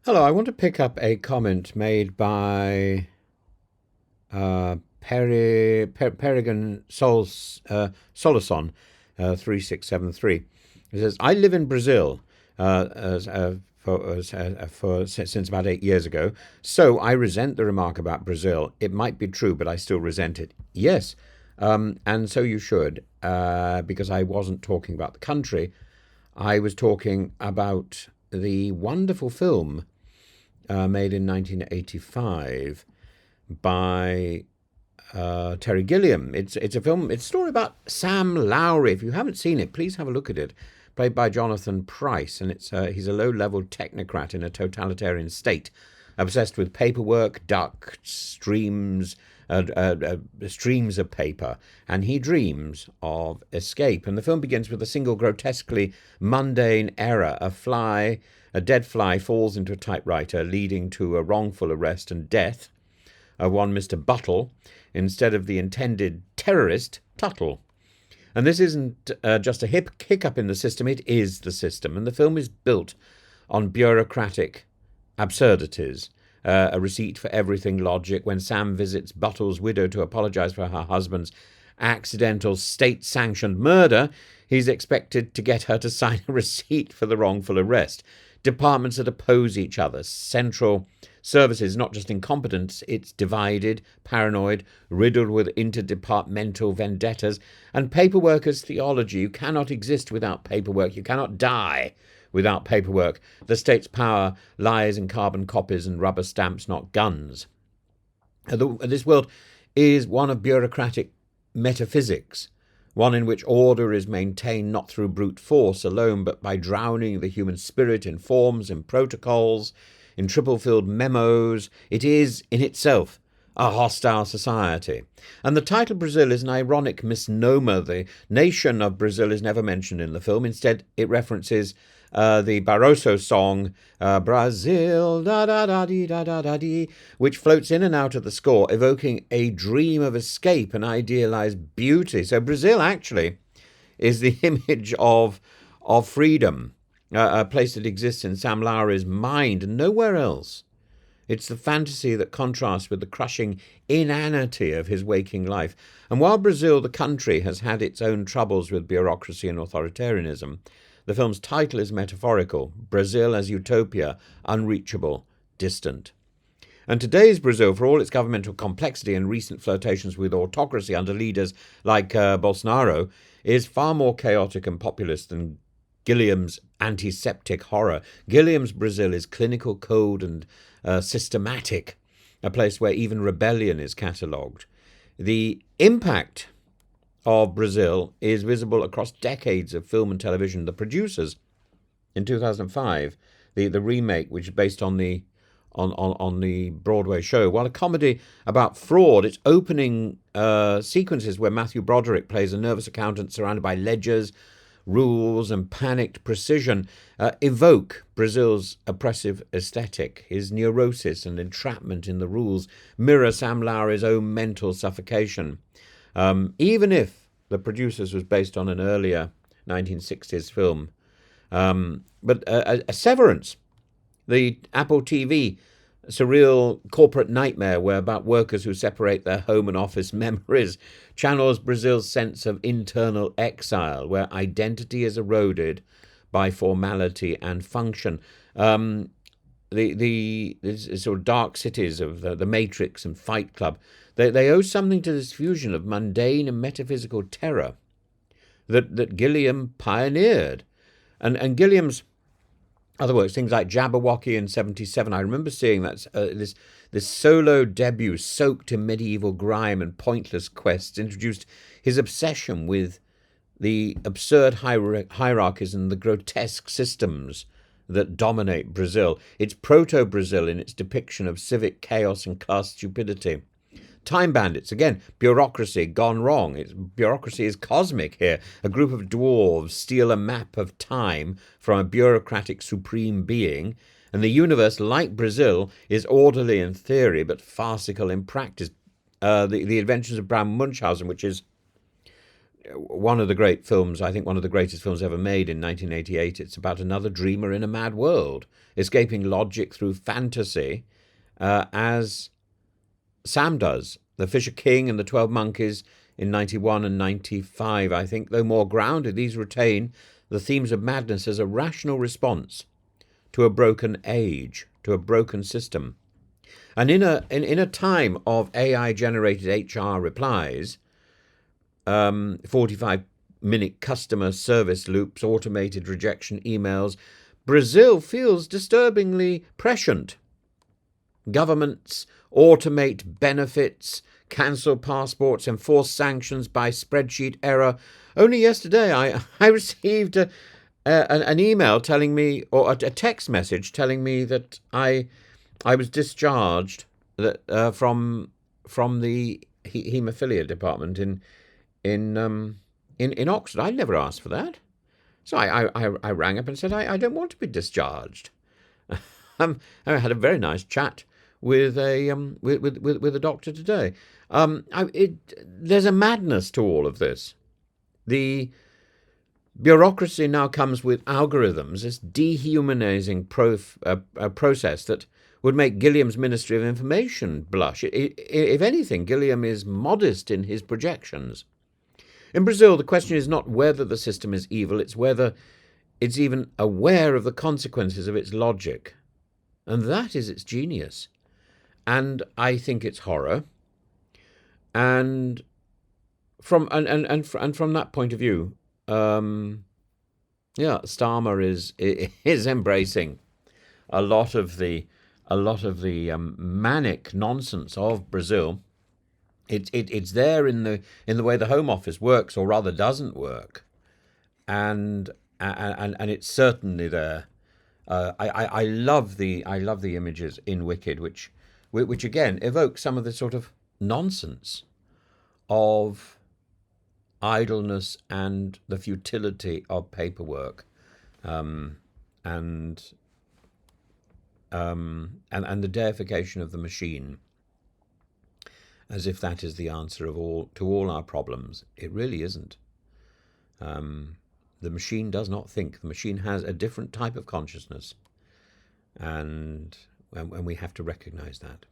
Hello, I want to pick up a comment made by Peregrine Soloson, 3673. It says, I live in Brazil since about 8 years ago, so I resent the remark about Brazil. It might be true, but I still resent it. Yes, and so you should, because I wasn't talking about the country. I was talking about the wonderful film made in 1985 by Terry Gilliam. It's a film. It's a story about Sam Lowry. If you haven't seen it, please have a look at it. Played by Jonathan Pryce, and he's a low-level technocrat in a totalitarian state, obsessed with paperwork, ducts, streams of paper, and he dreams of escape. And the film begins with a single grotesquely mundane error: a dead fly falls into a typewriter, leading to a wrongful arrest and death of one Mr. Buttle instead of the intended terrorist, Tuttle. And this isn't just a hiccup in the system, it is the system. And the film is built on bureaucratic absurdities. A receipt for everything logic. When Sam visits Buttle's widow to apologize for her husband's accidental state-sanctioned murder, he's expected to get her to sign a receipt for the wrongful arrest. Departments that oppose each other. Central services, not just incompetent, it's divided, paranoid, riddled with interdepartmental vendettas, and paperwork as theology. You cannot exist without paperwork. You cannot die without paperwork. The state's power lies in carbon copies and rubber stamps, not guns. This world is one of bureaucratic metaphysics, one in which order is maintained not through brute force alone, but by drowning the human spirit in forms, in protocols, in triple-filled memos. It is, in itself, a hostile society. And the title Brazil is an ironic misnomer. The nation of Brazil is never mentioned in the film. Instead, it references the Barroso song, Brazil, da-da-da-dee-da-da-da-dee, which floats in and out of the score, evoking a dream of escape and idealized beauty. So Brazil actually is the image of freedom, a place that exists in Sam Lowry's mind and nowhere else. It's the fantasy that contrasts with the crushing inanity of his waking life. And while Brazil, the country, has had its own troubles with bureaucracy and authoritarianism, the film's title is metaphorical: Brazil as utopia, unreachable, distant. And today's Brazil, for all its governmental complexity and recent flirtations with autocracy under leaders like Bolsonaro, is far more chaotic and populist than Gilliam's antiseptic horror. Gilliam's Brazil is clinical, cold, and systematic, a place where even rebellion is catalogued. The impact of Brazil is visible across decades of film and television. The producers, in 2005, the remake, which is based on the Broadway show, while a comedy about fraud, its opening sequences where Matthew Broderick plays a nervous accountant surrounded by ledgers, rules, and panicked precision, evoke Brazil's oppressive aesthetic. His neurosis and entrapment in the rules mirror Sam Lowry's own mental suffocation. Even if the producers was based on an earlier 1960s film. But a Severance, the Apple TV surreal corporate nightmare where about workers who separate their home and office memories, channels Brazil's sense of internal exile, where identity is eroded by formality and function. The sort of dark cities of the Matrix and Fight Club, they owe something to this fusion of mundane and metaphysical terror that Gilliam pioneered. And Gilliam's other works, things like Jabberwocky in 77, I remember seeing that this solo debut soaked in medieval grime and pointless quests, introduced his obsession with the absurd hierarchies and the grotesque systems that dominate Brazil. It's proto-Brazil in its depiction of civic chaos and class stupidity. Time Bandits, again, bureaucracy gone wrong. Bureaucracy is cosmic here. A group of dwarves steal a map of time from a bureaucratic supreme being, and the universe, like Brazil, is orderly in theory but farcical in practice. The Adventures of Baron Munchausen, which is one of the great films, I think one of the greatest films ever made in 1988. It's about another dreamer in a mad world, escaping logic through fantasy, as Sam does. The Fisher King and the 12 Monkeys in 91 and 95, I think, though more grounded, these retain the themes of madness as a rational response to a broken age, to a broken system. And in a time of AI-generated HR replies, 45-minute customer service loops, automated rejection emails, Brazil feels disturbingly prescient. Governments automate benefits, cancel passports, enforce sanctions by spreadsheet error. Only yesterday I received an email telling me, or a text message telling me that I was discharged from the haemophilia department in Oxford. I never asked for that. So I rang up and said, I don't want to be discharged. I had a very nice chat with a doctor today. There's a madness to all of this. The bureaucracy now comes with algorithms, this dehumanizing process that would make Gilliam's Ministry of Information blush. If anything, Gilliam is modest in his projections. In Brazil, the question is not whether the system is evil, it's whether it's even aware of the consequences of its logic. And that is its genius. And I think it's horror. And from that point of view, Starmer is embracing a lot of the manic nonsense of Brazil. It's there in the way the Home Office works, or rather doesn't work, and it's certainly there. I love the images in Wicked, which again evoke some of the sort of nonsense of idleness and the futility of paperwork, and the deification of the machine, as if that is the answer to all our problems. It really isn't. The machine does not think. The machine has a different type of consciousness, and we have to recognize that.